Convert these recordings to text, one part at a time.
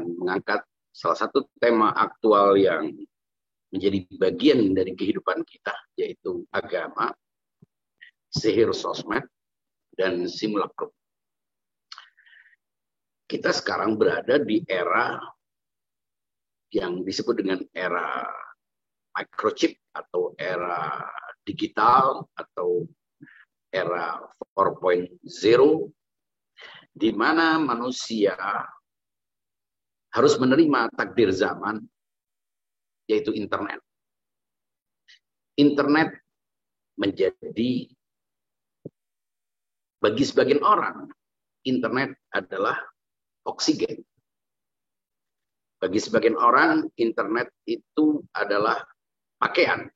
mengangkat salah satu tema aktual yang menjadi bagian dari kehidupan kita, yaitu agama, sihir sosmed, dan simulacrum. Kita sekarang berada di era yang disebut dengan era microchip atau era digital atau era 4.0, di mana manusia harus menerima takdir zaman, yaitu internet. Internet menjadi, bagi sebagian orang, internet adalah oksigen. Bagi sebagian orang, internet itu adalah pakaian.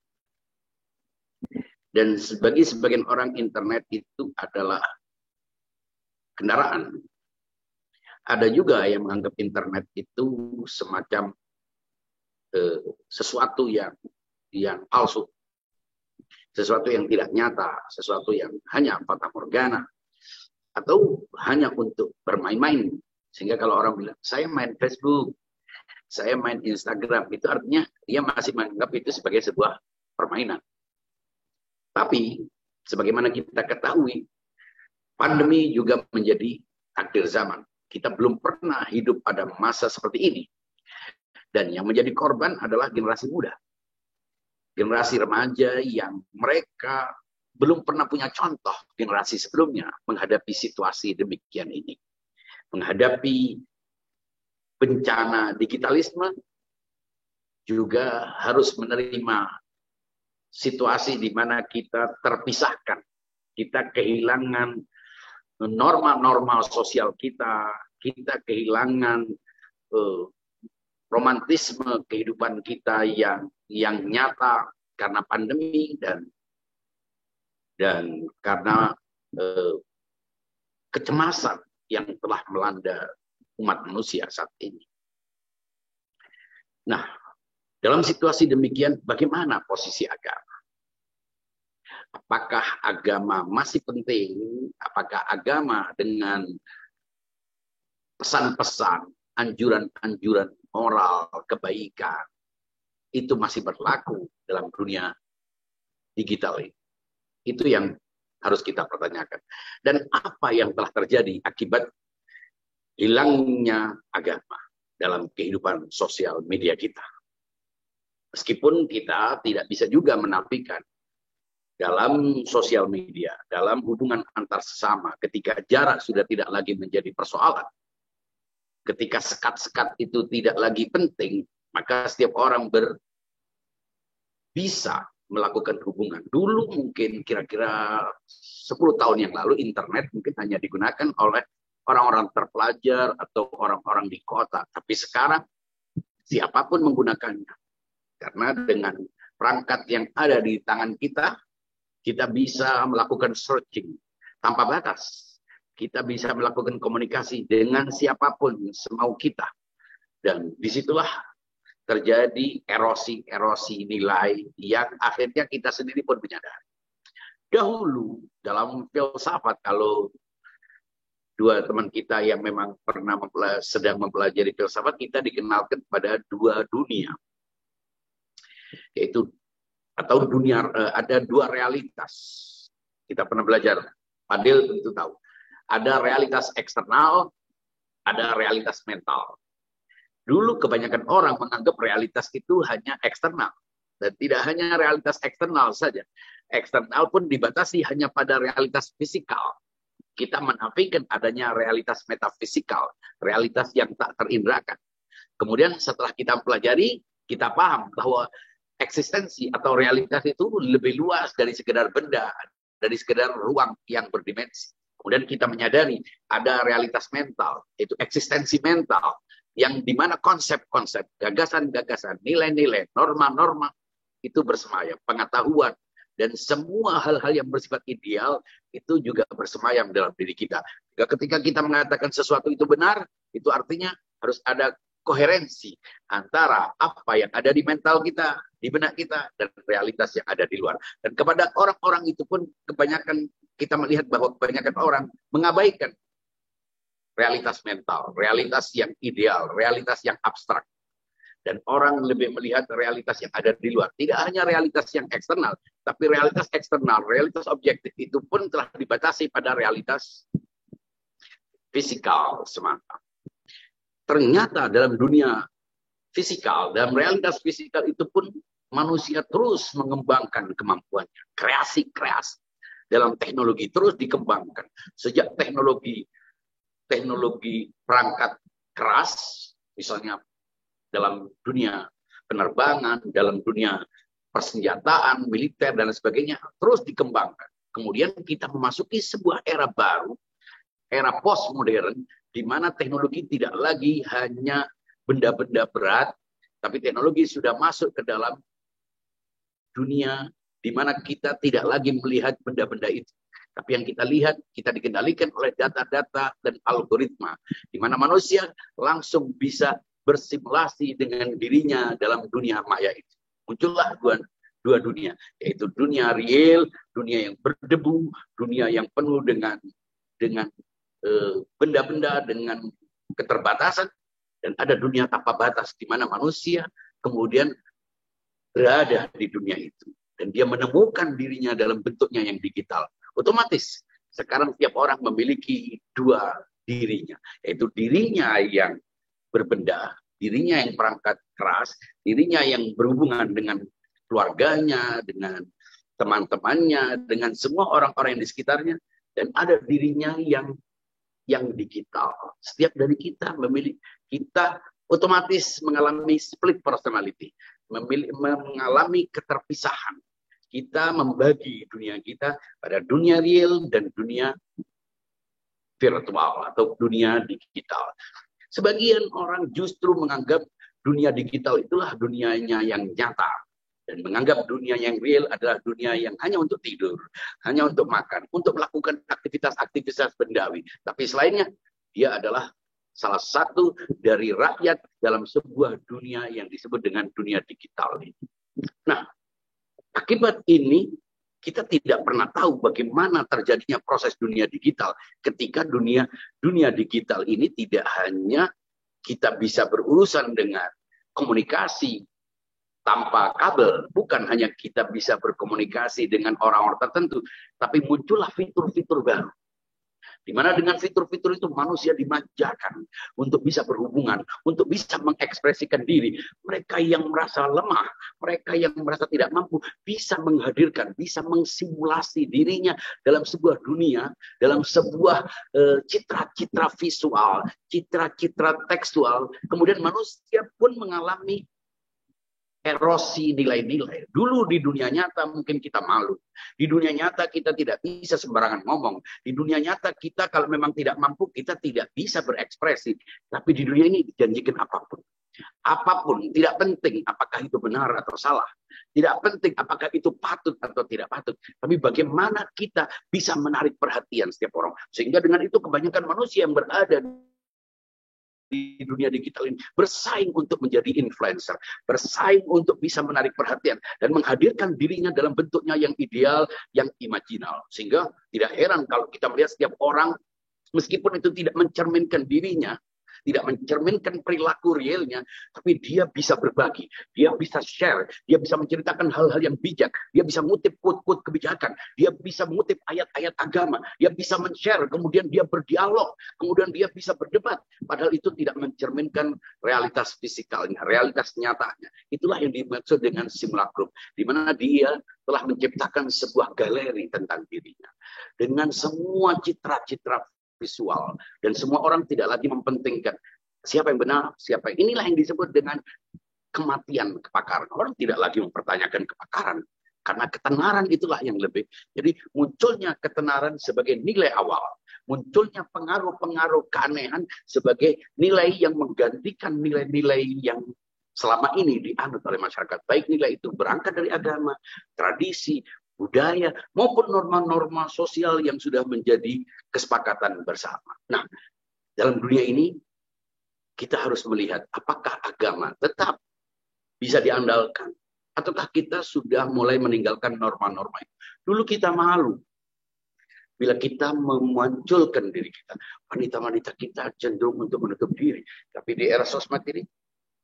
Dan bagi sebagian orang, internet itu adalah kendaraan. Ada juga yang menganggap internet itu semacam sesuatu yang palsu, sesuatu yang tidak nyata, sesuatu yang hanya fata morgana, atau hanya untuk bermain-main. Sehingga kalau orang bilang, saya main Facebook, saya main Instagram, itu artinya dia masih menganggap itu sebagai sebuah permainan. Tapi, sebagaimana kita ketahui, pandemi juga menjadi takdir zaman. Kita belum pernah hidup pada masa seperti ini. Dan yang menjadi korban adalah generasi muda. Generasi remaja yang mereka belum pernah punya contoh generasi sebelumnya menghadapi situasi demikian ini. Menghadapi bencana digitalisme, juga harus menerima situasi di mana kita terpisahkan. Kita kehilangan norma-norma sosial kita kehilangan romantisme kehidupan kita yang nyata karena pandemi dan karena kecemasan yang telah melanda umat manusia saat ini. Nah, dalam situasi demikian, bagaimana posisi agama? Apakah agama masih penting? Apakah agama dengan pesan-pesan, anjuran-anjuran moral, kebaikan, itu masih berlaku dalam dunia digital ini? Itu yang harus kita pertanyakan. Dan apa yang telah terjadi akibat hilangnya agama dalam kehidupan sosial media kita? Meskipun kita tidak bisa juga menafikan dalam sosial media, dalam hubungan antar sesama, ketika jarak sudah tidak lagi menjadi persoalan, ketika sekat-sekat itu tidak lagi penting, maka setiap orang bisa melakukan hubungan. Dulu mungkin kira-kira 10 tahun yang lalu internet mungkin hanya digunakan oleh orang-orang terpelajar atau orang-orang di kota. Tapi sekarang siapapun menggunakannya. Karena dengan perangkat yang ada di tangan kita, kita bisa melakukan searching tanpa batas. Kita bisa melakukan komunikasi dengan siapapun semau kita. Dan disitulah terjadi erosi nilai yang akhirnya kita sendiri pun menyadari. Dahulu dalam filsafat, kalau dua teman kita yang memang pernah sedang mempelajari filsafat, kita dikenalkan pada dua dunia. Yaitu atau dunia, ada dua realitas. Kita pernah belajar, Fadil tentu tahu. Ada realitas eksternal, ada realitas mental. Dulu kebanyakan orang menganggap realitas itu hanya eksternal. Dan tidak hanya realitas eksternal saja. Eksternal pun dibatasi hanya pada realitas fisikal. Kita menafikan adanya realitas metafisikal, realitas yang tak terindrakan. Kemudian setelah kita pelajari, kita paham bahwa eksistensi atau realitas itu lebih luas dari sekedar benda, dari sekedar ruang yang berdimensi. Kemudian kita menyadari ada realitas mental, yaitu eksistensi mental, yang dimana konsep-konsep, gagasan-gagasan, nilai-nilai, norma-norma itu bersemayam, pengetahuan, dan semua hal-hal yang bersifat ideal itu juga bersemayam dalam diri kita. Ketika kita mengatakan sesuatu itu benar, itu artinya harus ada koherensi antara apa yang ada di mental kita, di benak kita, dan realitas yang ada di luar. Dan kepada orang-orang itu pun kebanyakan kita melihat bahwa kebanyakan orang mengabaikan realitas mental, realitas yang ideal, realitas yang abstrak. Dan orang lebih melihat realitas yang ada di luar. Tidak hanya realitas yang eksternal, tapi realitas eksternal, realitas objektif itu pun telah dibatasi pada realitas fisikal semata. Ternyata dalam dunia fisikal, dalam realitas fisikal itu pun manusia terus mengembangkan kemampuannya. Kreasi-kreasi dalam teknologi terus dikembangkan. Sejak teknologi perangkat keras, misalnya dalam dunia penerbangan, dalam dunia persenjataan, militer, dan sebagainya, terus dikembangkan. Kemudian kita memasuki sebuah era baru, era postmodern, di mana teknologi tidak lagi hanya benda-benda berat, tapi teknologi sudah masuk ke dalam dunia di mana kita tidak lagi melihat benda-benda itu. Tapi yang kita lihat, kita dikendalikan oleh data-data dan algoritma, di mana manusia langsung bisa bersimulasi dengan dirinya dalam dunia maya itu. Muncullah dua dunia, yaitu dunia real, dunia yang berdebu, dunia yang penuh dengan benda-benda, dengan keterbatasan, dan ada dunia tanpa batas, di mana manusia kemudian berada di dunia itu. Dan dia menemukan dirinya dalam bentuknya yang digital. Otomatis, sekarang setiap orang memiliki dua dirinya, yaitu dirinya yang berbenda, dirinya yang perangkat keras, dirinya yang berhubungan dengan keluarganya, dengan teman-temannya, dengan semua orang-orang yang di sekitarnya, dan ada dirinya yang digital. Setiap dari kita kita otomatis mengalami split personality, mengalami keterpisahan. Kita membagi dunia kita pada dunia real dan dunia virtual atau dunia digital. Sebagian orang justru menganggap dunia digital itulah dunianya yang nyata. Dan menganggap dunia yang real adalah dunia yang hanya untuk tidur, hanya untuk makan, untuk melakukan aktivitas-aktivitas bendawi. Tapi selainnya, dia adalah salah satu dari rakyat dalam sebuah dunia yang disebut dengan dunia digital. Nah, akibat ini, kita tidak pernah tahu bagaimana terjadinya proses dunia digital ketika dunia digital ini tidak hanya kita bisa berurusan dengan komunikasi tanpa kabel, bukan hanya kita bisa berkomunikasi dengan orang-orang tertentu, tapi muncullah fitur-fitur baru. Di mana dengan fitur-fitur itu manusia dimanjakan untuk bisa berhubungan, untuk bisa mengekspresikan diri. Mereka yang merasa lemah, mereka yang merasa tidak mampu, bisa menghadirkan, bisa mengsimulasi dirinya dalam sebuah dunia, dalam sebuah citra-citra visual, citra-citra tekstual. Kemudian manusia pun mengalami erosi nilai-nilai. Dulu di dunia nyata mungkin kita malu. Di dunia nyata kita tidak bisa sembarangan ngomong. Di dunia nyata kita kalau memang tidak mampu, kita tidak bisa berekspresi. Tapi di dunia ini dijanjikan apapun. Apapun, tidak penting apakah itu benar atau salah. Tidak penting apakah itu patut atau tidak patut. Tapi bagaimana kita bisa menarik perhatian setiap orang. Sehingga dengan itu kebanyakan manusia yang berada di dunia digital ini bersaing untuk menjadi influencer, bersaing untuk bisa menarik perhatian dan menghadirkan dirinya dalam bentuknya yang ideal, yang imajinal. Sehingga tidak heran kalau kita melihat setiap orang, meskipun itu tidak mencerminkan dirinya, tidak mencerminkan perilaku realnya, tapi dia bisa berbagi, dia bisa share, dia bisa menceritakan hal-hal yang bijak, dia bisa mengutip quote-quote kebijakan, dia bisa mengutip ayat-ayat agama, dia bisa men-share, kemudian dia berdialog, kemudian dia bisa berdebat, padahal itu tidak mencerminkan realitas fisikalnya, realitas nyatanya. Itulah yang dimaksud dengan simulacrum, di mana dia telah menciptakan sebuah galeri tentang dirinya, dengan semua citra-citra visual, dan semua orang tidak lagi mempentingkan siapa yang benar, siapa yang inilah yang disebut dengan kematian kepakaran. Orang tidak lagi mempertanyakan kepakaran karena ketenaran itulah yang lebih. Jadi munculnya ketenaran sebagai nilai awal, munculnya pengaruh-pengaruh keanehan sebagai nilai yang menggantikan nilai-nilai yang selama ini dianut oleh masyarakat, baik nilai itu berangkat dari agama, tradisi, budaya, maupun norma-norma sosial yang sudah menjadi kesepakatan bersama. Nah, dalam dunia ini, kita harus melihat apakah agama tetap bisa diandalkan, ataukah kita sudah mulai meninggalkan norma-norma itu. Dulu kita malu. Bila kita memunculkan diri kita, wanita-wanita kita cenderung untuk menutup diri. Tapi di era sosmed ini,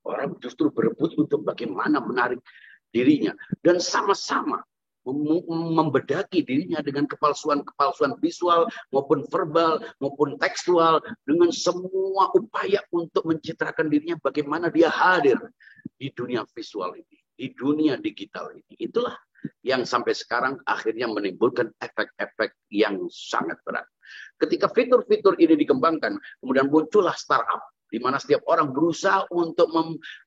orang justru berebut untuk bagaimana menarik dirinya. Dan sama-sama membedaki dirinya dengan kepalsuan-kepalsuan visual maupun verbal maupun tekstual dengan semua upaya untuk mencitrakan dirinya bagaimana dia hadir di dunia visual ini, di dunia digital ini. Itulah yang sampai sekarang akhirnya menimbulkan efek-efek yang sangat berat. Ketika fitur-fitur ini dikembangkan, kemudian muncullah startup di mana setiap orang berusaha untuk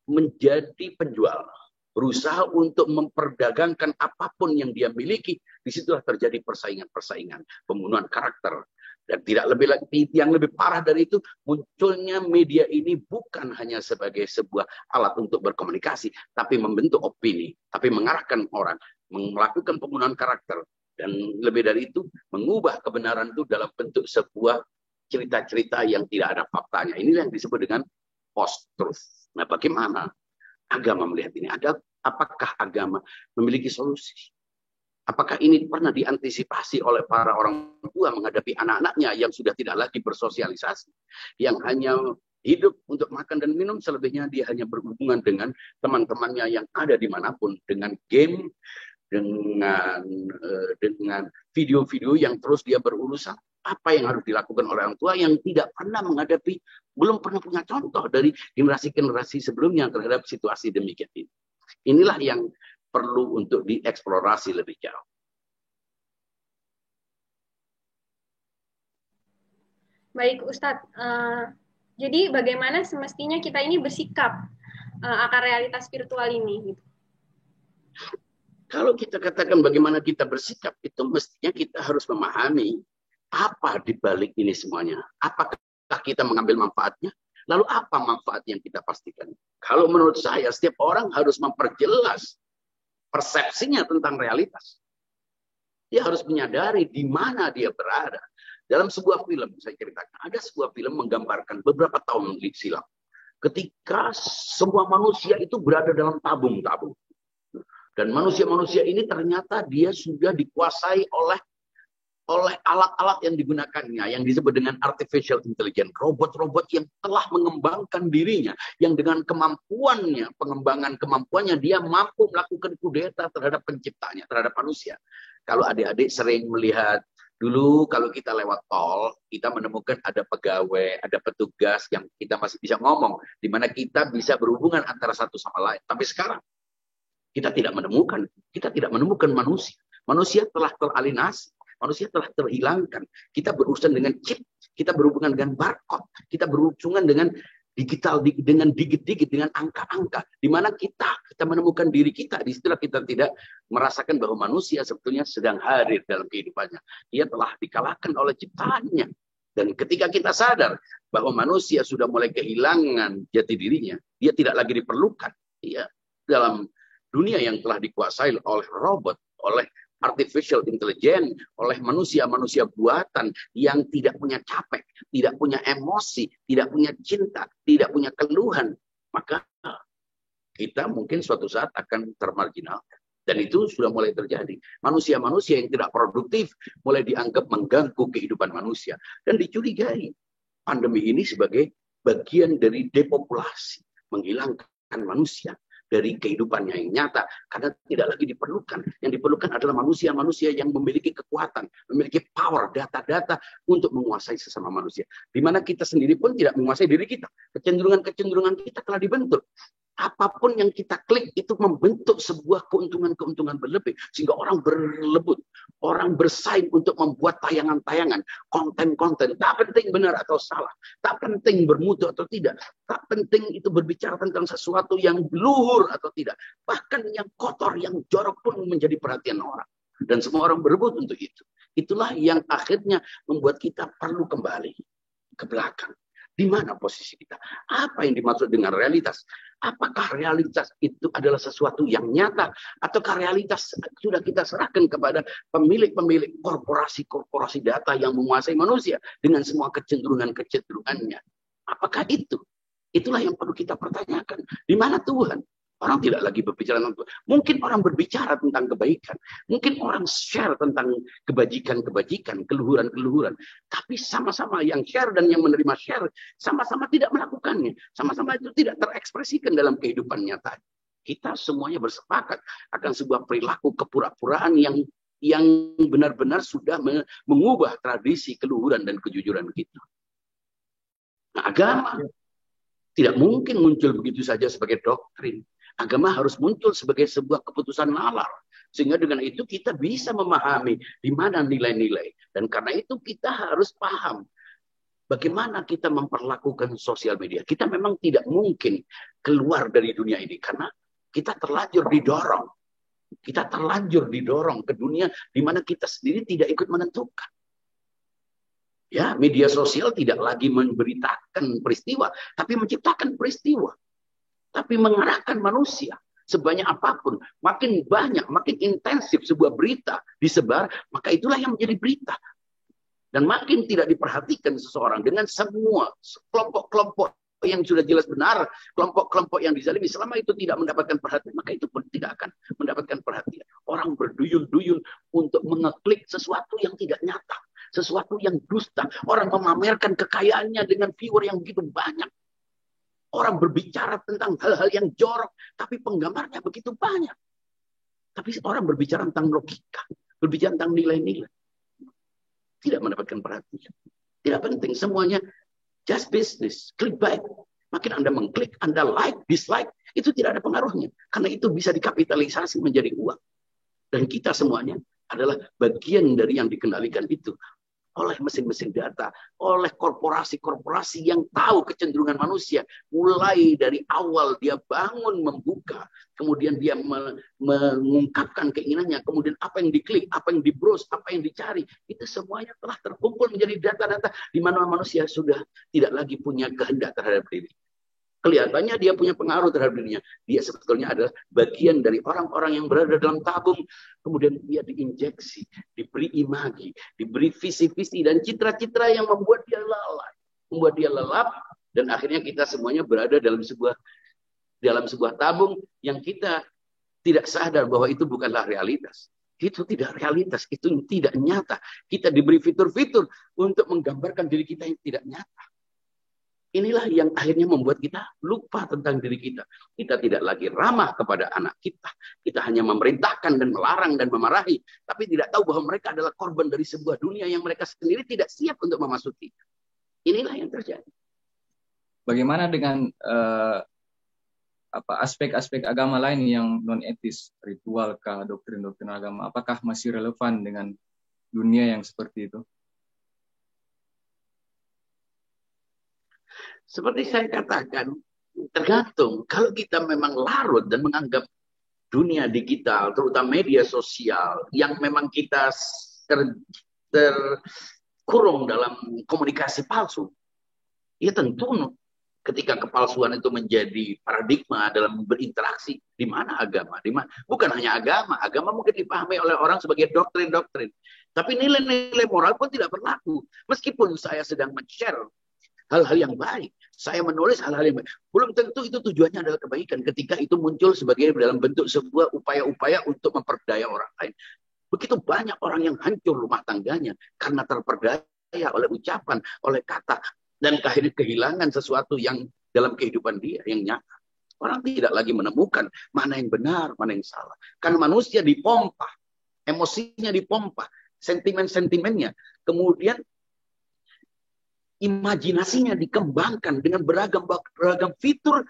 menjadi penjual, berusaha untuk memperdagangkan apapun yang dia miliki. Disitulah terjadi persaingan-persaingan, pembunuhan karakter. Dan tidak lebih lagi, yang lebih parah dari itu, munculnya media ini bukan hanya sebagai sebuah alat untuk berkomunikasi, tapi membentuk opini, tapi mengarahkan orang, melakukan pembunuhan karakter. Dan lebih dari itu, mengubah kebenaran itu dalam bentuk sebuah cerita-cerita yang tidak ada faktanya. Inilah yang disebut dengan post-truth. Nah, bagaimana agama melihat ini? Apakah agama memiliki solusi? Apakah ini pernah diantisipasi oleh para orang tua menghadapi anak-anaknya yang sudah tidak lagi bersosialisasi, yang hanya hidup untuk makan dan minum, selebihnya dia hanya berhubungan dengan teman-temannya yang ada dimanapun, dengan game, dengan video-video yang terus dia berurusan. Apa yang harus dilakukan oleh orang tua yang tidak pernah menghadapi, belum pernah punya contoh dari generasi-generasi sebelumnya terhadap situasi demikian ini. Inilah yang perlu untuk dieksplorasi lebih jauh. Baik Ustadz, jadi bagaimana semestinya kita ini bersikap akan realitas virtual ini? Gitu. Kalau kita katakan bagaimana kita bersikap, itu mestinya kita harus memahami apa di balik ini semuanya. Apakah kita mengambil manfaatnya? Lalu apa manfaat yang kita pastikan? Kalau menurut saya, setiap orang harus memperjelas persepsinya tentang realitas. Dia harus menyadari di mana dia berada. Dalam sebuah film, saya ceritakan, ada sebuah film menggambarkan beberapa tahun silam. Ketika semua manusia itu berada dalam tabung-tabung. Dan manusia-manusia ini ternyata dia sudah dikuasai oleh alat-alat yang digunakannya, yang disebut dengan artificial intelligence, robot-robot yang telah mengembangkan dirinya, yang dengan kemampuannya, pengembangan kemampuannya, dia mampu melakukan kudeta terhadap penciptanya, terhadap manusia. Kalau adik-adik sering melihat, dulu kalau kita lewat tol, kita menemukan ada pegawai, ada petugas yang kita masih bisa ngomong, di mana kita bisa berhubungan antara satu sama lain. Tapi sekarang, kita tidak menemukan manusia. Manusia telah teralinasi. Manusia telah terhilangkan. Kita berurusan dengan chip, kita berhubungan dengan barcode, kita berhubungan dengan digital, dengan digit-digit, dengan angka-angka. Di mana kita menemukan diri kita. Di situlah kita tidak merasakan bahwa manusia sebetulnya sedang hadir dalam kehidupannya. Dia telah dikalahkan oleh ciptaannya. Dan ketika kita sadar bahwa manusia sudah mulai kehilangan jati dirinya, dia tidak lagi diperlukan. Ya, dalam dunia yang telah dikuasai oleh robot, oleh artificial intelligence, oleh manusia-manusia buatan yang tidak punya capek, tidak punya emosi, tidak punya cinta, tidak punya keluhan, maka kita mungkin suatu saat akan termarginalkan. Dan itu sudah mulai terjadi. Manusia-manusia yang tidak produktif mulai dianggap mengganggu kehidupan manusia. Dan dicurigai pandemi ini sebagai bagian dari depopulasi, menghilangkan manusia dari kehidupannya yang nyata, karena tidak lagi diperlukan. Yang diperlukan adalah manusia-manusia yang memiliki kekuatan, memiliki power, data-data untuk menguasai sesama manusia. Di mana kita sendiri pun tidak menguasai diri kita. Kecenderungan-kecenderungan kita telah dibentuk. Apapun yang kita klik itu membentuk sebuah keuntungan-keuntungan berlebih. Sehingga orang berlebut, orang bersaing untuk membuat tayangan-tayangan, konten-konten. Tak penting benar atau salah. Tak penting bermutu atau tidak. Tak penting itu berbicara tentang sesuatu yang luhur atau tidak. Bahkan yang kotor, yang jorok pun menjadi perhatian orang. Dan semua orang berebut untuk itu. Itulah yang akhirnya membuat kita perlu kembali ke belakang. Di mana posisi kita? Apa yang dimaksud dengan realitas? Apakah realitas itu adalah sesuatu yang nyata? Ataukah realitas sudah kita serahkan kepada pemilik-pemilik korporasi-korporasi data yang menguasai manusia dengan semua kecenderungan-kecenderungannya? Apakah itu? Itulah yang perlu kita pertanyakan. Di mana Tuhan? Orang tidak lagi berbicara tentang, mungkin orang berbicara tentang kebaikan, mungkin orang share tentang kebajikan-kebajikan, keluhuran-keluhuran, tapi sama-sama yang share dan yang menerima share sama-sama tidak melakukannya, sama-sama itu tidak terekspresikan dalam kehidupan nyata. Kita semuanya bersepakat akan sebuah perilaku kepura-puraan yang benar-benar sudah mengubah tradisi keluhuran dan kejujuran kita. Nah, agama tidak mungkin muncul begitu saja sebagai doktrin. Agama harus muncul sebagai sebuah keputusan nalar. Sehingga dengan itu kita bisa memahami di mana nilai-nilai. Dan karena itu kita harus paham bagaimana kita memperlakukan sosial media. Kita memang tidak mungkin keluar dari dunia ini karena kita terlanjur didorong. Kita terlanjur didorong ke dunia di mana kita sendiri tidak ikut menentukan. Ya, media sosial tidak lagi memberitakan peristiwa, tapi menciptakan peristiwa. Tapi mengarahkan manusia sebanyak apapun, makin banyak, makin intensif sebuah berita disebar, maka itulah yang menjadi berita. Dan makin tidak diperhatikan seseorang dengan semua kelompok-kelompok yang sudah jelas benar, kelompok-kelompok yang dizalimi, selama itu tidak mendapatkan perhatian, maka itu pun tidak akan mendapatkan perhatian. Orang berduyun-duyun untuk mengeklik sesuatu yang tidak nyata, sesuatu yang dusta. Orang memamerkan kekayaannya dengan viewer yang begitu banyak. Orang berbicara tentang hal-hal yang jorok, tapi penggambarnya begitu banyak. Tapi orang berbicara tentang logika, berbicara tentang nilai-nilai. Tidak mendapatkan perhatian. Tidak penting, semuanya just business, klik baik. Makin Anda mengklik, Anda like, dislike, itu tidak ada pengaruhnya. Karena itu bisa dikapitalisasi menjadi uang. Dan kita semuanya adalah bagian dari yang dikendalikan itu. Oleh mesin-mesin data, oleh korporasi-korporasi yang tahu kecenderungan manusia. Mulai dari awal dia bangun membuka, kemudian dia mengungkapkan keinginannya, kemudian apa yang diklik, apa yang di-browse, apa yang dicari, itu semuanya telah terkumpul menjadi data-data di mana manusia sudah tidak lagi punya kehendak terhadap diri. Kelihatannya dia punya pengaruh terhadap dirinya. Dia sebetulnya adalah bagian dari orang-orang yang berada dalam tabung. Kemudian dia diinjeksi, diberi imagi, diberi visi-visi dan citra-citra yang membuat dia lalai. Membuat dia lelap. Dan akhirnya kita semuanya berada dalam sebuah tabung yang kita tidak sadar bahwa itu bukanlah realitas. Itu tidak realitas, itu tidak nyata. Kita diberi fitur-fitur untuk menggambarkan diri kita yang tidak nyata. Inilah yang akhirnya membuat kita lupa tentang diri kita. Kita tidak lagi ramah kepada anak kita. Kita hanya memerintahkan dan melarang dan memarahi. Tapi tidak tahu bahwa mereka adalah korban dari sebuah dunia yang mereka sendiri tidak siap untuk memasuki. Inilah yang terjadi. Bagaimana dengan aspek-aspek agama lain yang non-etis, ritual kah, doktrin-doktrin agama? Apakah masih relevan dengan dunia yang seperti itu? Seperti saya katakan, tergantung. Kalau kita memang larut dan menganggap dunia digital, terutama media sosial, yang memang kita terkurung dalam komunikasi palsu, ya tentu ketika kepalsuan itu menjadi paradigma dalam berinteraksi, di mana agama? Di mana? Bukan hanya agama. Agama mungkin dipahami oleh orang sebagai doktrin-doktrin. Tapi nilai-nilai moral pun tidak berlaku. Meskipun saya sedang men-share hal-hal yang baik. Saya menulis hal-hal yang baik. Belum tentu itu tujuannya adalah kebaikan ketika itu muncul sebagai dalam bentuk sebuah upaya-upaya untuk memperdaya orang lain. Begitu banyak orang yang hancur rumah tangganya karena terperdaya oleh ucapan, oleh kata, dan akhirnya kehilangan sesuatu yang dalam kehidupan dia yang nyata. Orang tidak lagi menemukan mana yang benar, mana yang salah. Karena manusia dipompa, emosinya dipompa, sentimen-sentimennya. Kemudian imajinasinya dikembangkan dengan beragam fitur,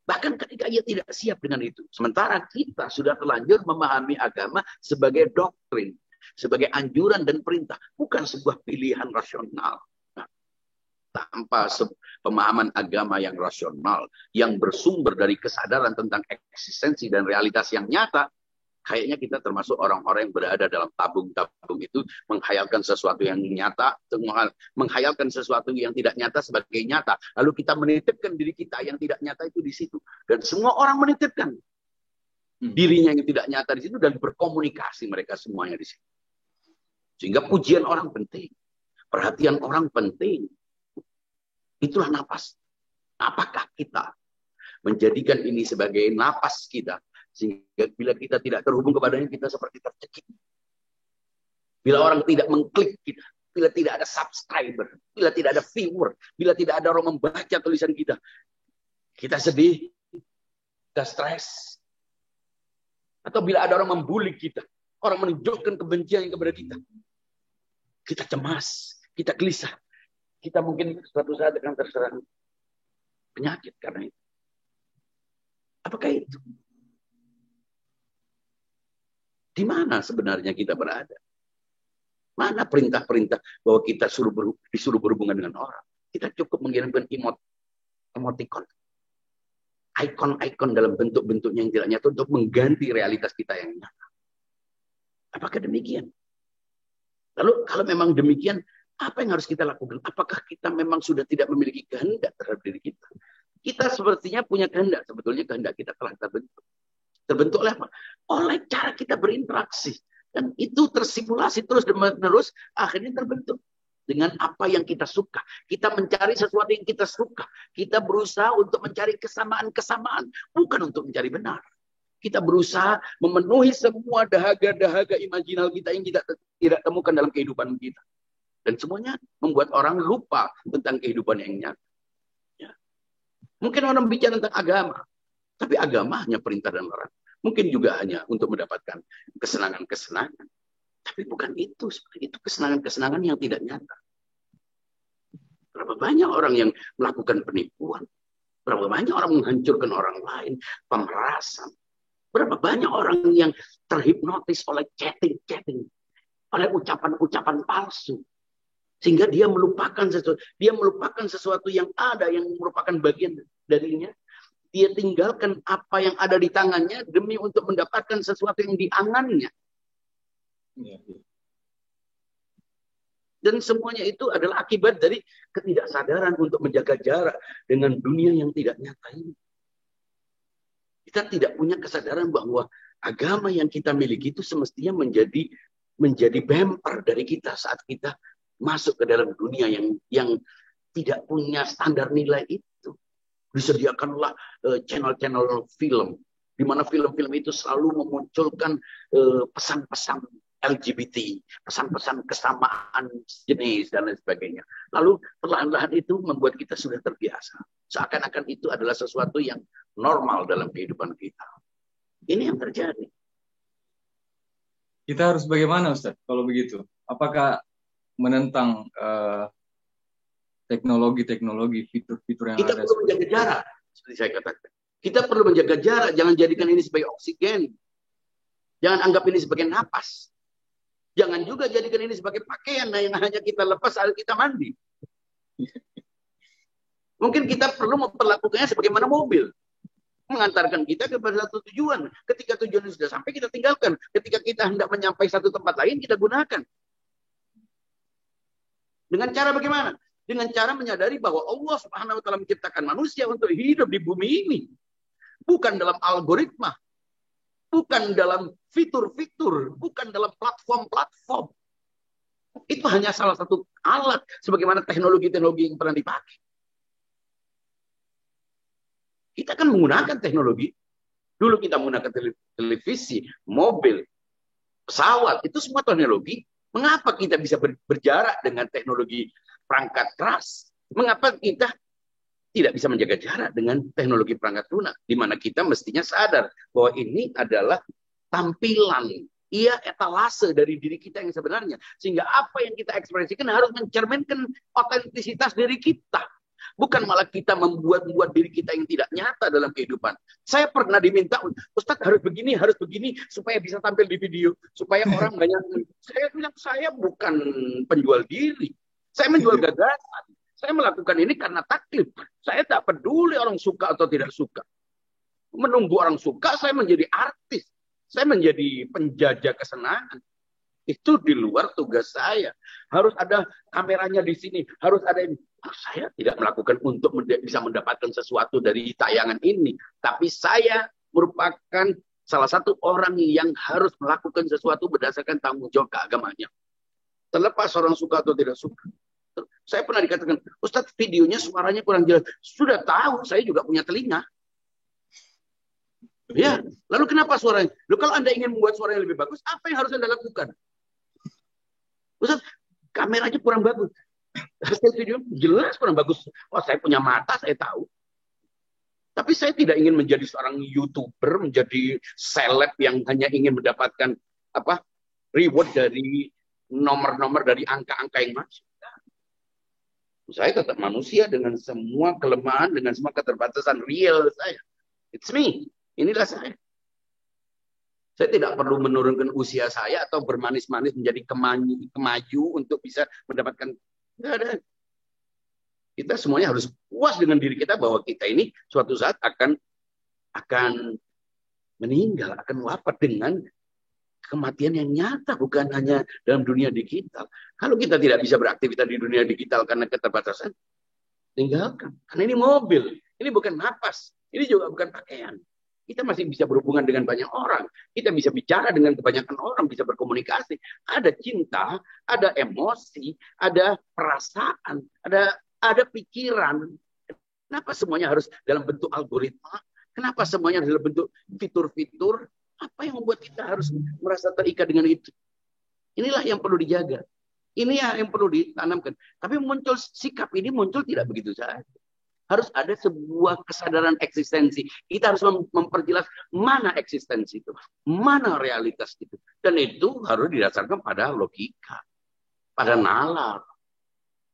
bahkan ketika ia tidak siap dengan itu. Sementara kita sudah terlanjur memahami agama sebagai doktrin, sebagai anjuran dan perintah, bukan sebuah pilihan rasional. Nah, tanpa pemahaman agama yang rasional, yang bersumber dari kesadaran tentang eksistensi dan realitas yang nyata, kayaknya kita termasuk orang-orang yang berada dalam tabung-tabung itu, menghayalkan sesuatu yang nyata, menghayalkan sesuatu yang tidak nyata sebagai nyata. Lalu kita menitipkan diri kita yang tidak nyata itu di situ. Dan semua orang menitipkan dirinya yang tidak nyata di situ dan berkomunikasi mereka semuanya di situ. Sehingga pujian orang penting, perhatian orang penting. Itulah nafas. Apakah kita menjadikan ini sebagai napas kita, sehingga bila kita tidak terhubung kepadanya, kita seperti tercekik. Bila orang tidak mengklik kita, bila tidak ada subscriber, bila tidak ada viewer, bila tidak ada orang membaca tulisan kita sedih, kita stres. Atau bila ada orang membuli kita, orang menunjukkan kebencian kepada kita cemas, kita gelisah. Kita mungkin suatu saat akan terserang penyakit karena itu. Apakah itu? Di mana sebenarnya kita berada? Mana perintah-perintah bahwa kita disuruh berhubungan dengan orang? Kita cukup mengirimkan emoticon. Ikon-ikon dalam bentuk-bentuknya yang tidak nyata untuk mengganti realitas kita yang nyata. Apakah demikian? Lalu kalau memang demikian, apa yang harus kita lakukan? Apakah kita memang sudah tidak memiliki kehendak terhadap diri kita? Kita sepertinya punya kehendak. Sebetulnya kehendak kita telah terbentuk. Terbentuk oleh apa? Oleh cara kita berinteraksi. Dan itu tersimulasi terus-menerus, akhirnya terbentuk. Dengan apa yang kita suka. Kita mencari sesuatu yang kita suka. Kita berusaha untuk mencari kesamaan-kesamaan. Bukan untuk mencari benar. Kita berusaha memenuhi semua dahaga-dahaga imajinal kita yang kita tidak temukan dalam kehidupan kita. Dan semuanya membuat orang lupa tentang kehidupan yang nyata. Ya. Mungkin orang bicara tentang agama. Tapi agama hanya perintah dan larangan. Mungkin juga hanya untuk mendapatkan kesenangan-kesenangan. Tapi bukan itu. Itu kesenangan-kesenangan yang tidak nyata. Berapa banyak orang yang melakukan penipuan. Berapa banyak orang menghancurkan orang lain. Pemerasan. Berapa banyak orang yang terhipnotis oleh chatting-chatting. Oleh ucapan-ucapan palsu. Sehingga dia melupakan sesuatu yang ada, yang merupakan bagian darinya. Dia tinggalkan apa yang ada di tangannya demi untuk mendapatkan sesuatu yang di angannya. Dan semuanya itu adalah akibat dari ketidaksadaran untuk menjaga jarak dengan dunia yang tidak nyata ini. Kita tidak punya kesadaran bahwa agama yang kita miliki itu semestinya menjadi bumper dari kita saat kita masuk ke dalam dunia yang tidak punya standar nilai itu. Disediakanlah channel-channel film, di mana film-film itu selalu memunculkan pesan-pesan LGBT, pesan-pesan kesamaan jenis, dan lain sebagainya. Lalu perlahan-lahan itu membuat kita sudah terbiasa. Seakan-akan itu adalah sesuatu yang normal dalam kehidupan kita. Ini yang terjadi. Kita harus bagaimana, Ustaz, kalau begitu? Apakah menentang teknologi-teknologi, fitur-fitur yang kita ada? Kita perlu menjaga jarak, seperti saya katakan. Kita perlu menjaga jarak, jangan jadikan ini sebagai oksigen. Jangan anggap ini sebagai napas. Jangan juga jadikan ini sebagai pakaian yang hanya kita lepas saat kita mandi. Mungkin kita perlu memperlakukannya sebagaimana mobil. Mengantarkan kita kepada satu tujuan. Ketika tujuan sudah sampai, kita tinggalkan. Ketika kita hendak menyampai satu tempat lain, kita gunakan. Dengan cara bagaimana? Dengan cara menyadari bahwa Allah Subhanahu wa taala menciptakan manusia untuk hidup di bumi ini. Bukan dalam algoritma. Bukan dalam fitur-fitur. Bukan dalam platform-platform. Itu hanya salah satu alat sebagaimana teknologi-teknologi yang pernah dipakai. Kita kan menggunakan teknologi. Dulu kita menggunakan televisi, mobil, pesawat. Itu semua teknologi. Mengapa kita bisa berjarak dengan teknologi perangkat keras? Mengapa kita tidak bisa menjaga jarak dengan teknologi perangkat lunak? Di mana kita mestinya sadar bahwa ini adalah tampilan. Ia etalase dari diri kita yang sebenarnya. Sehingga apa yang kita ekspresikan harus mencerminkan otentisitas diri kita. Bukan malah kita membuat diri kita yang tidak nyata dalam kehidupan. Saya pernah diminta, Ustadz harus begini, supaya bisa tampil di video. Supaya orang banyak. Saya bilang, saya bukan penjual diri. Saya menjual gagasan. Saya melakukan ini karena taklif. Saya tak peduli orang suka atau tidak suka. Menunggu orang suka, saya menjadi artis. Saya menjadi penjajah kesenangan. Itu di luar tugas saya. Harus ada kameranya di sini. Harus ada ini. Saya tidak melakukan untuk bisa mendapatkan sesuatu dari tayangan ini. Tapi saya merupakan salah satu orang yang harus melakukan sesuatu berdasarkan tanggung jawab keagamannya. Terlepas orang suka atau tidak suka. Saya pernah dikatakan, Ustadz videonya suaranya kurang jelas. Sudah tahu, saya juga punya telinga. Ya, lalu kenapa suaranya? Loh, kalau Anda ingin membuat suara yang lebih bagus, apa yang harus Anda lakukan? Ustaz, kameranya kurang bagus. Hasil video jelas kurang bagus. Oh, saya punya mata, saya tahu. Tapi saya tidak ingin menjadi seorang YouTuber, menjadi seleb yang hanya ingin mendapatkan reward dari nomor-nomor, dari angka-angka yang masuk. Saya tetap manusia dengan semua kelemahan, dengan semua keterbatasan real saya. It's me. Inilah saya. Saya tidak perlu menurunkan usia saya atau bermanis-manis menjadi kemaju untuk bisa mendapatkan. Tidak ada. Kita semuanya harus puas dengan diri kita bahwa kita ini suatu saat akan meninggal, akan wafat dengan kematian yang nyata, bukan hanya dalam dunia digital. Kalau kita tidak bisa beraktivitas di dunia digital karena keterbatasan, tinggalkan. Karena ini mobil, ini bukan napas, ini juga bukan pakaian. Kita masih bisa berhubungan dengan banyak orang. Kita bisa bicara dengan kebanyakan orang, bisa berkomunikasi. Ada cinta, ada emosi, ada perasaan, ada pikiran. Kenapa semuanya harus dalam bentuk algoritma? Kenapa semuanya dalam bentuk fitur-fitur? Apa yang membuat kita harus merasa terikat dengan itu? Inilah yang perlu dijaga. Ini yang perlu ditanamkan. Tapi sikap ini muncul tidak begitu saja. Harus ada sebuah kesadaran eksistensi. Kita harus memperjelas mana eksistensi itu, mana realitas itu. Dan itu harus didasarkan pada logika, pada nalar.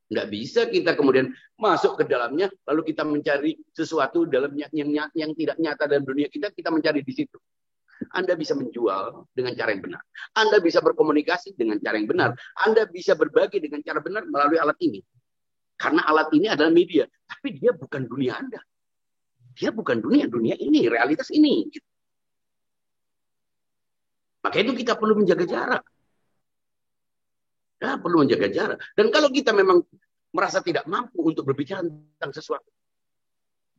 Nggak bisa kita kemudian masuk ke dalamnya, lalu kita mencari sesuatu dalamnya yang tidak nyata dalam dunia kita mencari di situ. Anda bisa menjual dengan cara yang benar. Anda bisa berkomunikasi dengan cara yang benar. Anda bisa berbagi dengan cara benar melalui alat ini. Karena alat ini adalah media. Tapi dia bukan dunia Anda. Dia bukan dunia ini, realitas ini. Maka itu kita perlu menjaga jarak. Ya, perlu menjaga jarak. Dan kalau kita memang merasa tidak mampu untuk berbicara tentang sesuatu,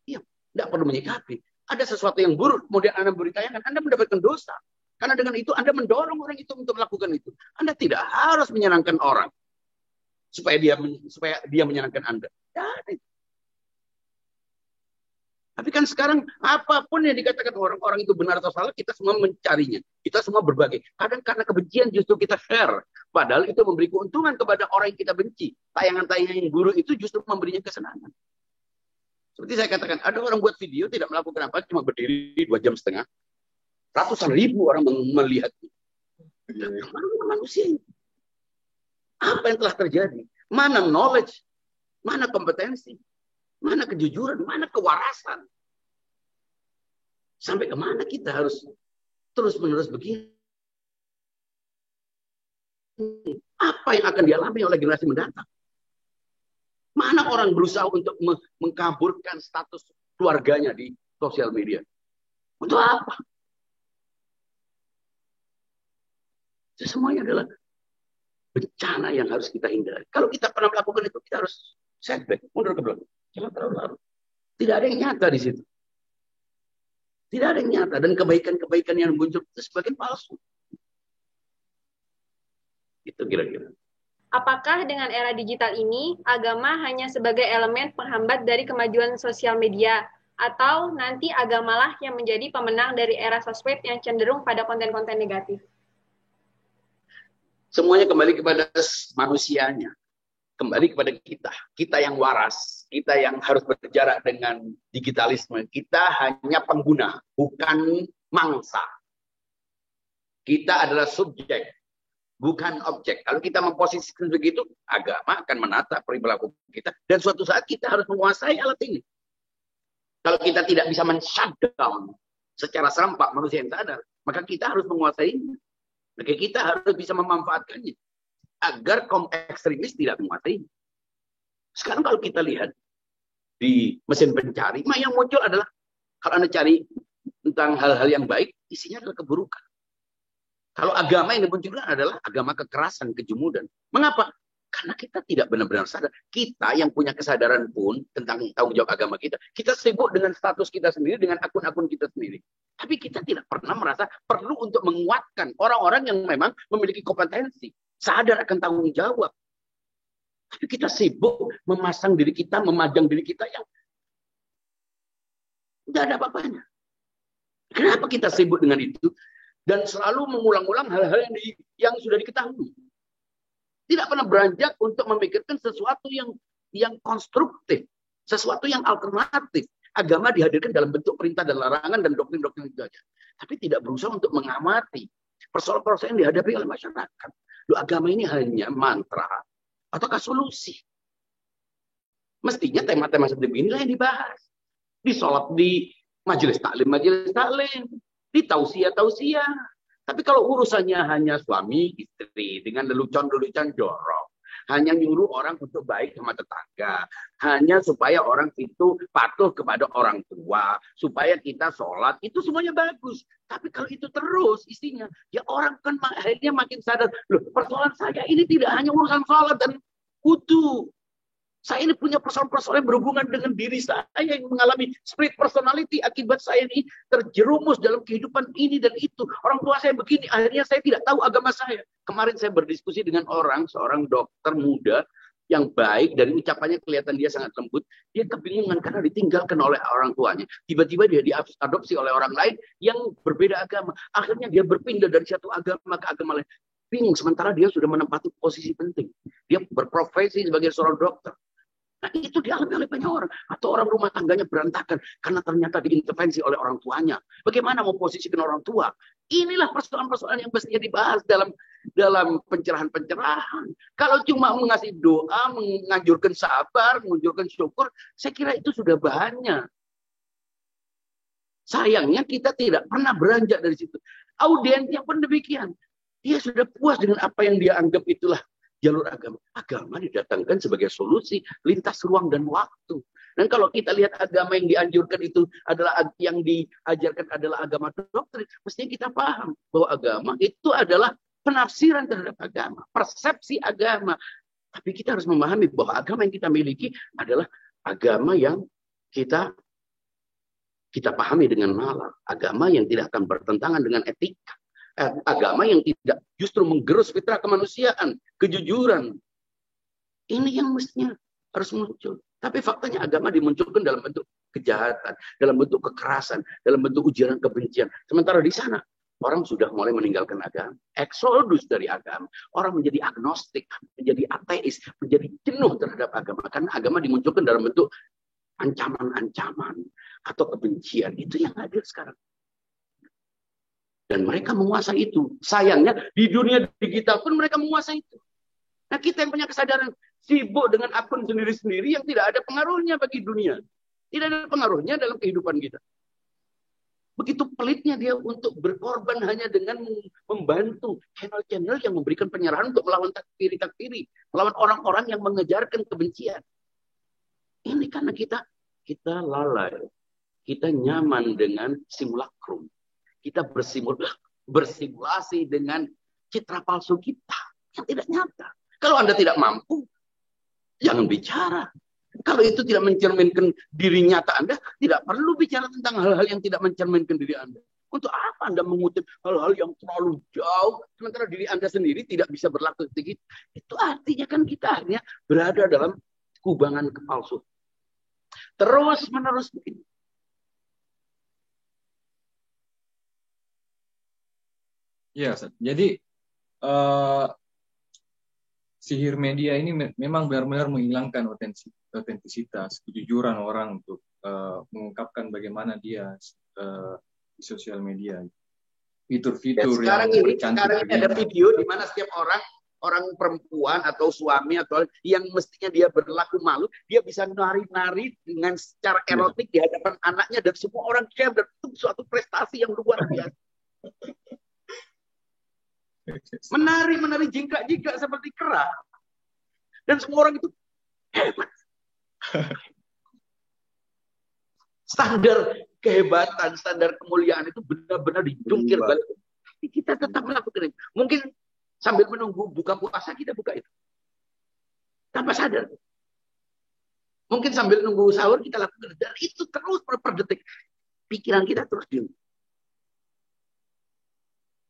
ya, tidak perlu menyikapi. Ada sesuatu yang buruk, kemudian Anda beritayakan, Anda mendapatkan dosa. Karena dengan itu Anda mendorong orang itu untuk melakukan itu. Anda tidak harus menyenangkan orang supaya dia menyenangkan Anda. Ya, tapi kan sekarang apapun yang dikatakan orang itu benar atau salah, kita semua mencarinya. Kita semua berbagi. Kadang karena kebencian justru kita share. Padahal itu memberi keuntungan kepada orang yang kita benci. Tayangan-tayangan yang buruk itu justru memberinya kesenangan. Seperti saya katakan, ada orang buat video tidak melakukan apa, cuma berdiri 2,5 jam. Ratusan ribu orang melihatnya. Mana manusia ini? Apa yang telah terjadi? Mana knowledge? Mana kompetensi? Mana kejujuran? Mana kewarasan? Sampai kemana kita harus terus-menerus begini? Apa yang akan dialami oleh generasi mendatang? Mana orang berusaha untuk mengkaburkan status keluarganya di sosial media? Untuk apa? Itu semuanya adalah bencana yang harus kita hindari. Kalau kita pernah melakukan itu, kita harus setback, mundur ke belakang. Jangan terlalu larut. Tidak ada yang nyata di situ. Tidak ada yang nyata. Dan kebaikan-kebaikan yang muncul itu sebagian palsu. Itu kira-kira. Apakah dengan era digital ini, agama hanya sebagai elemen penghambat dari kemajuan sosial media? Atau nanti agamalah yang menjadi pemenang dari era sosmed yang cenderung pada konten-konten negatif? Semuanya kembali kepada manusianya. Kembali kepada kita yang waras, kita yang harus berjarak dengan digitalisme. Kita hanya pengguna, bukan mangsa. Kita adalah subjek, bukan objek. Kalau kita memposisikan begitu, agama akan menata perilaku kita. Dan suatu saat kita harus menguasai alat ini. Kalau kita tidak bisa men-shutdown secara serempak manusia yang sadar, maka kita harus menguasainya. Maka kita harus bisa memanfaatkannya. Agar kaum ekstremis tidak menguasai. Sekarang kalau kita lihat di mesin pencari, yang muncul adalah kalau Anda cari tentang hal-hal yang baik, isinya adalah keburukan. Kalau agama yang dimunculkan adalah agama kekerasan, kejemudan. Mengapa? Karena kita tidak benar-benar sadar. Kita yang punya kesadaran pun tentang tanggung jawab agama kita sibuk dengan status kita sendiri, dengan akun-akun kita sendiri. Tapi kita tidak pernah merasa perlu untuk menguatkan orang-orang yang memang memiliki kompetensi. Sadar akan tanggung jawab. Tapi kita sibuk memasang diri kita, memajang diri kita yang tidak ada apa-apanya. Kenapa kita sibuk dengan itu? Dan selalu mengulang-ulang hal-hal yang sudah diketahui. Tidak pernah beranjak untuk memikirkan sesuatu yang konstruktif, sesuatu yang alternatif. Agama dihadirkan dalam bentuk perintah dan larangan dan doktrin-doktrin itu saja. Tapi tidak berusaha untuk mengamati persoalan-persoalan yang dihadapi oleh masyarakat. Loh, agama ini hanya mantra ataukah solusi? Mestinya tema-tema seperti inilah yang dibahas. Di sholat, di majelis taklim, di tausiah. Tapi kalau urusannya hanya suami istri dengan lelucon-lelucon jorok, hanya nyuruh orang untuk baik sama tetangga, hanya supaya orang itu patuh kepada orang tua, supaya kita sholat, itu semuanya bagus. Tapi kalau itu terus isinya, ya orang kan akhirnya makin sadar, loh, persoalan saya ini tidak hanya urusan sholat dan wudu. Saya ini punya persoalan-persoalan yang berhubungan dengan diri saya yang mengalami split personality akibat saya ini terjerumus dalam kehidupan ini dan itu. Orang tua saya begini, akhirnya saya tidak tahu agama saya. Kemarin saya berdiskusi dengan seorang dokter muda yang baik, dari ucapannya kelihatan dia sangat lembut. Dia kebingungan karena ditinggalkan oleh orang tuanya. Tiba-tiba dia diadopsi oleh orang lain yang berbeda agama. Akhirnya dia berpindah dari satu agama ke agama lain. Bingung, sementara dia sudah menempati posisi penting. Dia berprofesi sebagai seorang dokter. Nah, itu dialami oleh banyak orang. Atau orang rumah tangganya berantakan karena ternyata diintervensi oleh orang tuanya. Bagaimana mau posisikan orang tua? Inilah persoalan-persoalan yang mestinya dibahas dalam pencerahan-pencerahan. Kalau cuma mengasih doa, menganjurkan sabar, menganjurkan syukur, saya kira itu sudah banyak. Sayangnya kita tidak pernah beranjak dari situ. Audiensnya pun demikian. Dia sudah puas dengan apa yang dia anggap itulah jalur agama. Agama didatangkan sebagai solusi lintas ruang dan waktu. Dan kalau kita lihat agama yang dianjurkan itu adalah yang diajarkan adalah agama doktrin, mestinya kita paham bahwa agama itu adalah penafsiran terhadap agama, persepsi agama. Tapi kita harus memahami bahwa agama yang kita miliki adalah agama yang kita pahami dengan nalar, agama yang tidak akan bertentangan dengan etika. Agama yang tidak justru menggerus fitrah kemanusiaan, kejujuran. Ini yang mestinya harus muncul. Tapi faktanya agama dimunculkan dalam bentuk kejahatan, dalam bentuk kekerasan, dalam bentuk ujaran kebencian. Sementara di sana orang sudah mulai meninggalkan agama, eksodus dari agama. Orang menjadi agnostik, menjadi ateis, menjadi jenuh terhadap agama. Karena agama dimunculkan dalam bentuk ancaman-ancaman atau kebencian. Itu yang hadir sekarang. Dan mereka menguasai itu. Sayangnya di dunia digital pun mereka menguasai itu. Nah, kita yang punya kesadaran sibuk dengan akun sendiri-sendiri yang tidak ada pengaruhnya bagi dunia. Tidak ada pengaruhnya dalam kehidupan kita. Begitu pelitnya dia untuk berkorban hanya dengan membantu channel-channel yang memberikan penyerahan untuk melawan takfiri, melawan orang-orang yang mengejarkan kebencian. Ini karena kita lalai. Kita nyaman dengan simulakrum. Kita bersimulasi dengan citra palsu kita yang tidak nyata. Kalau Anda tidak mampu, jangan bicara. Kalau itu tidak mencerminkan diri nyata Anda, tidak perlu bicara tentang hal-hal yang tidak mencerminkan diri Anda. Untuk apa Anda mengutip hal-hal yang terlalu jauh, sementara diri Anda sendiri tidak bisa berlaku seperti itu? Itu artinya kan kita akhirnya berada dalam kubangan kepalsuan. Terus-menerus begini. Ya, jadi sihir media ini memang benar-benar menghilangkan otentisitas, kejujuran orang untuk mengungkapkan bagaimana dia di sosial media. Fitur-fitur yang sekarang ini ada video di mana setiap orang perempuan atau suami atau yang mestinya dia berlaku malu, dia bisa nari-nari dengan secara erotik di hadapan anaknya dan semua orang share, dan itu suatu prestasi yang luar biasa. Menari jingkrak-jingkrak seperti kera. Dan semua orang itu hebat. Standar kehebatan, standar kemuliaan itu benar-benar dijungkir balik. Tapi kita tetap melakukan itu. Mungkin sambil menunggu buka puasa kita buka itu. Tanpa sadar. Mungkin sambil nunggu sahur kita lakukan. Dan itu terus per detik. Pikiran kita terus diam.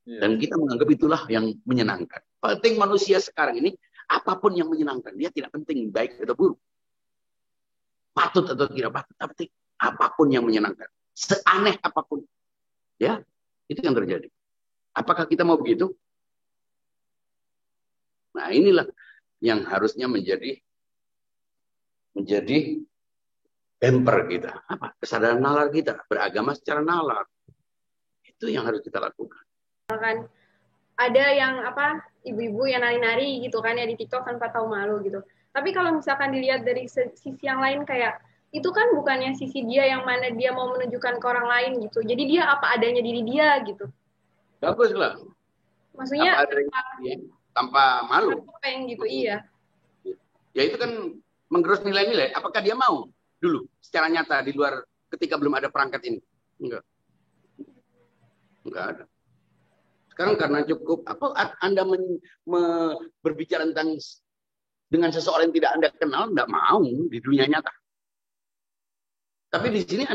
Dan kita menganggap itulah yang menyenangkan. Penting manusia sekarang ini, apapun yang menyenangkan. Dia tidak penting baik atau buruk. Patut atau tidak patut. Tapi apapun yang menyenangkan. Seaneh apapun. Ya, itu yang terjadi. Apakah kita mau begitu? Nah, inilah yang harusnya menjadi bumper kita. Apa? Kesadaran nalar kita, beragama secara nalar. Itu yang harus kita lakukan. Kan ada yang ibu-ibu yang nari-nari gitu kan ya di TikTok tanpa tahu malu gitu. Tapi kalau misalkan dilihat dari sisi yang lain, kayak itu kan bukannya sisi dia yang mana dia mau menunjukkan ke orang lain gitu. Jadi dia apa adanya diri dia gitu. Bagus lah. Maksudnya tanpa malu. Pengen gitu, iya. Ya itu kan menggerus nilai-nilai. Apakah dia mau dulu secara nyata di luar ketika belum ada perangkat ini? Enggak ada. Sekarang karena cukup Anda berbicara tentang dengan seseorang yang tidak Anda kenal, enggak mau di dunia nyata. Tapi di sini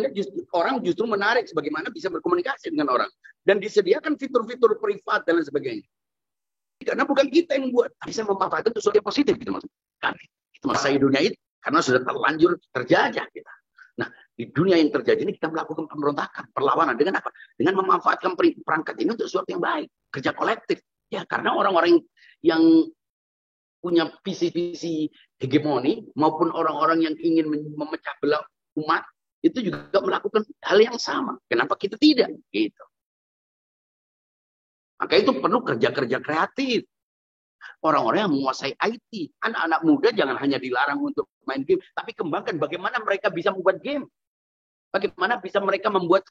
orang justru menarik sebagaimana bisa berkomunikasi dengan orang. Dan disediakan fitur-fitur privat dan lain sebagainya. Karena bukan kita yang buat, bisa memanfaatkan itu sesuatu yang positif gitu maksudnya. Itu masa dunia itu karena sudah terlanjur terjajah kita. Nah, di dunia yang terjadi ini kita melakukan pemberontakan, perlawanan dengan apa? Dengan memanfaatkan perangkat ini untuk sesuatu yang baik, kerja kolektif. Ya, karena orang-orang yang punya visi-visi hegemoni maupun orang-orang yang ingin memecah belah umat itu juga melakukan hal yang sama. Kenapa kita tidak? Gitu. Maka itu perlu kerja-kerja kreatif. Orang-orang yang menguasai IT. Anak-anak muda jangan hanya dilarang untuk main game, tapi kembangkan bagaimana mereka bisa membuat game. Bagaimana bisa mereka membuat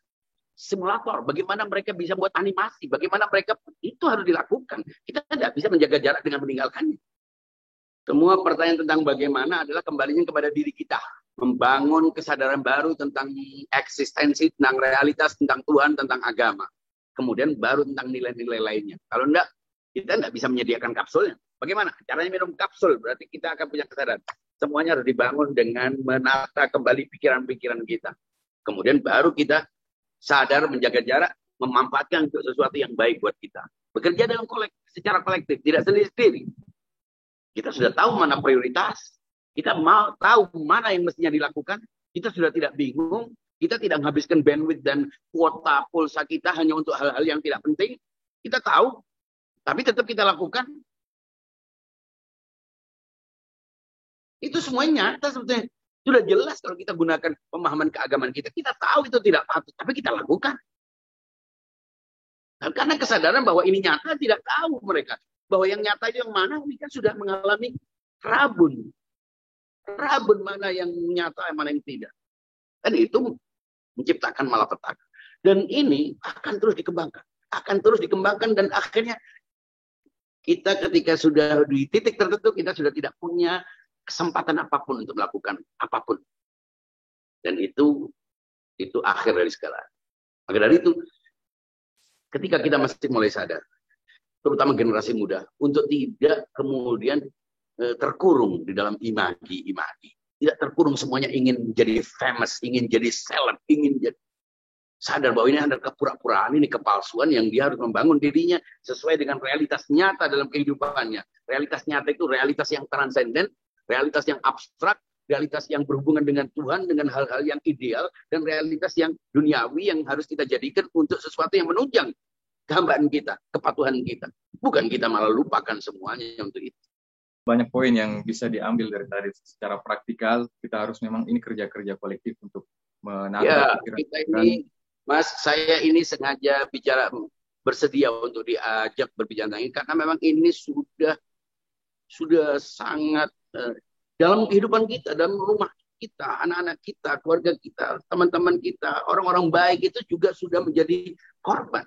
simulator. Bagaimana mereka bisa membuat animasi. Bagaimana mereka, itu harus dilakukan. Kita tidak bisa menjaga jarak dengan meninggalkannya. Semua pertanyaan tentang bagaimana adalah kembalinya kepada diri kita. Membangun kesadaran baru tentang eksistensi, tentang realitas, tentang Tuhan, tentang agama. Kemudian baru tentang nilai-nilai lainnya. Kalau enggak, kita enggak bisa menyediakan kapsulnya. Bagaimana? Caranya minum kapsul. Berarti kita akan punya kesadaran. Semuanya harus dibangun dengan menata kembali pikiran-pikiran kita. Kemudian baru kita sadar menjaga jarak, memanfaatkan untuk sesuatu yang baik buat kita. Bekerja dalam secara kolektif, tidak sendiri-sendiri. Kita sudah tahu mana prioritas. Kita mau tahu mana yang mestinya dilakukan. Kita sudah tidak bingung. Kita tidak menghabiskan bandwidth dan kuota pulsa kita hanya untuk hal-hal yang tidak penting. Kita tahu, tapi tetap kita lakukan. Itu semuanya nyata sebetulnya. Sudah jelas kalau kita gunakan pemahaman keagamaan kita. Kita tahu itu tidak patut, tapi kita lakukan. Dan karena kesadaran bahwa ini nyata, tidak tahu mereka. Bahwa yang nyata itu yang mana, ini kan sudah mengalami rabun. Rabun mana yang nyata, mana yang tidak. Dan itu menciptakan malapetaka. Dan ini akan terus dikembangkan. Akan terus dikembangkan dan akhirnya kita ketika sudah di titik tertentu, kita sudah tidak punya kesempatan apapun untuk melakukan apapun. Dan itu akhir dari segala. Maka dari itu, ketika kita masih mulai sadar, terutama generasi muda, untuk tidak kemudian terkurung di dalam imagi-imagi. Tidak terkurung semuanya ingin jadi famous, ingin jadi seleb, ingin jadi sadar bahwa ini ada kepura-puraan, ini kepalsuan yang dia harus membangun dirinya sesuai dengan realitas nyata dalam kehidupannya. Realitas nyata itu realitas yang transenden, realitas yang abstrak, realitas yang berhubungan dengan Tuhan, dengan hal-hal yang ideal, dan realitas yang duniawi yang harus kita jadikan untuk sesuatu yang menunjang kehambaan kita, kepatuhan kita. Bukan kita malah lupakan semuanya untuk itu. Banyak poin yang bisa diambil dari tadi secara praktikal. Kita harus memang ini kerja-kerja kolektif untuk menata pikiran kita ini, Mas, saya ini sengaja bersedia untuk diajak berbicara tentang ini karena memang ini sudah sangat dalam kehidupan kita, dalam rumah kita, anak-anak kita, keluarga kita, teman-teman kita, orang-orang baik itu juga sudah menjadi korban.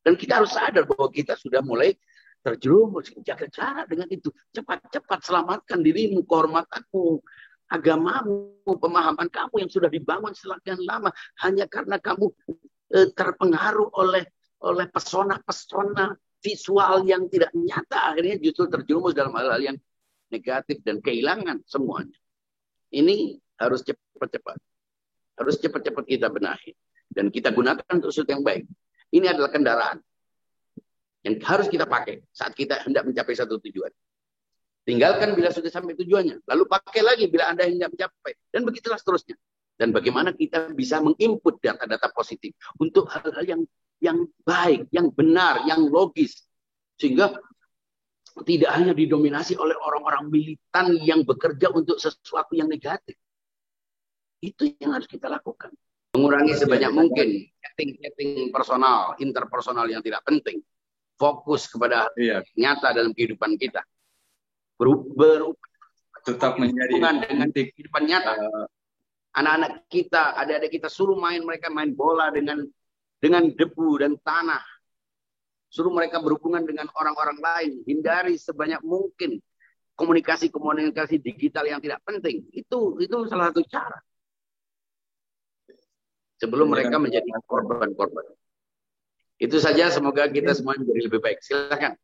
Dan kita harus sadar bahwa kita sudah mulai terjerumus, jaga jarak dengan itu. Cepat-cepat selamatkan dirimu, kehormatanmu, agamamu, pemahaman kamu yang sudah dibangun sekian lama hanya karena kamu terpengaruh oleh pesona-pesona visual yang tidak nyata, akhirnya justru terjerumus dalam hal-hal yang negatif dan kehilangan semuanya. Ini harus cepat-cepat. Harus cepat-cepat kita benahi. Dan kita gunakan untuk sesuatu yang baik. Ini adalah kendaraan yang harus kita pakai saat kita hendak mencapai satu tujuan. Tinggalkan bila sudah sampai tujuannya. Lalu pakai lagi bila Anda hendak mencapai. Dan begitulah seterusnya. Dan bagaimana kita bisa menginput data-data positif untuk hal-hal yang yang baik, yang benar, yang logis. Sehingga tidak hanya didominasi oleh orang-orang militan yang bekerja untuk sesuatu yang negatif. Itu yang harus kita lakukan. Mengurangi sebanyak mungkin chatting personal, interpersonal yang tidak penting. Fokus kepada nyata dalam kehidupan kita. Tetap menjadi dengan kehidupan nyata. Anak-anak kita, adik-adik kita suruh mereka main bola dengan debu dan tanah. Suruh mereka berhubungan dengan orang-orang lain. Hindari sebanyak mungkin komunikasi digital yang tidak penting. Itu salah satu cara. Sebelum mereka menjadi korban-korban. Itu saja, semoga kita semua menjadi lebih baik. Silakan.